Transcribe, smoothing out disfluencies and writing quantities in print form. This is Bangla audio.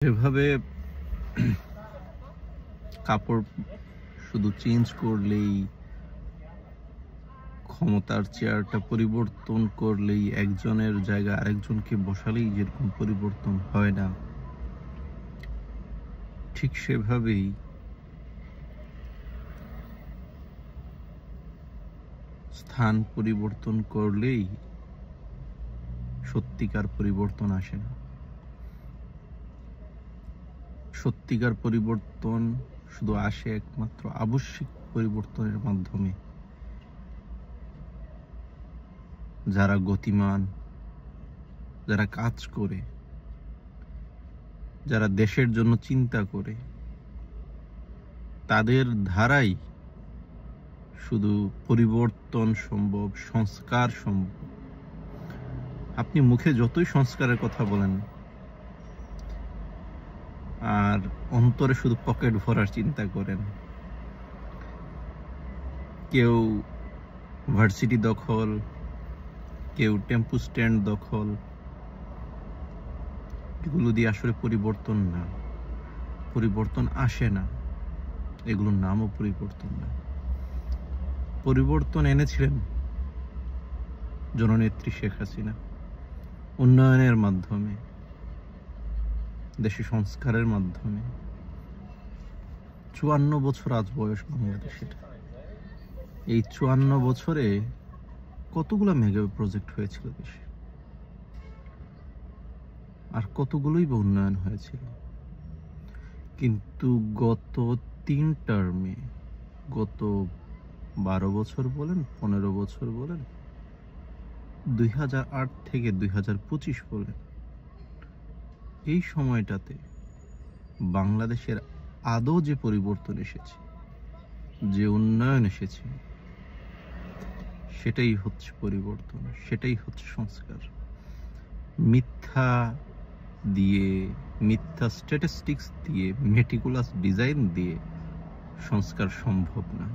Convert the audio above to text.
এভাবে কাপড় শুধু চেঞ্জ করলেই, ক্ষমতার চেয়ারটা পরিবর্তন করলেই, একজনের জায়গায় আরেকজনকে বসালেই যেরকম পরিবর্তন হয় না, ঠিক সেভাবেই স্থান পরিবর্তন করলেই সত্যিকার পরিবর্তন আসে না। সত্যিকার পরিবর্তন শুধু আসে একমাত্র আবশ্যিক পরিবর্তনের মাধ্যমে। যারা গতিমান, যারা কাজ করে, যারা দেশের জন্য চিন্তা করে, তাদের ধারাই শুধু পরিবর্তন সম্ভব, সংস্কার সম্ভব। আপনি মুখে যতই সংস্কারের কথা বলেন আর অন্তরে শুধু পকেট ভরার চিন্তা করেন, কেউ ভার্সিটি দখল, কেউ টেম্পু স্ট্যান্ড দখল, এগুলো দিয়ে আসলে পরিবর্তন না, পরিবর্তন আসে না। এগুলোর নামও পরিবর্তন না। পরিবর্তন এনেছিলেন জননেত্রী শেখ হাসিনা, উন্নয়নের মাধ্যমে, দেশে সংস্কারের মাধ্যমে। 54 বছর আজ বয়স বাংলাদেশের। এই 54 বছরে কতগুলো মেগা প্রজেক্ট হয়েছিল দেশে, আর কতগুলোই বা উন্নয়ন হয়েছিল। কিন্তু গত 3 টার্মে, গত 12 বছর বলেন, 15 বছর বলেন, 2008 থেকে 2025 বলেন, এই সময়টাতে বাংলাদেশের আদৌ যে পরিবর্তন এসেছে, যে উন্নয়ন এসেছে, সেটাই হচ্ছে পরিবর্তন, সেটাই হচ্ছে সংস্কার। মিথ্যা দিয়ে, মিথ্যা স্ট্যাটিস্টিক্স দিয়ে, মেটিকুলাস ডিজাইন দিয়ে সংস্কার সম্ভব না।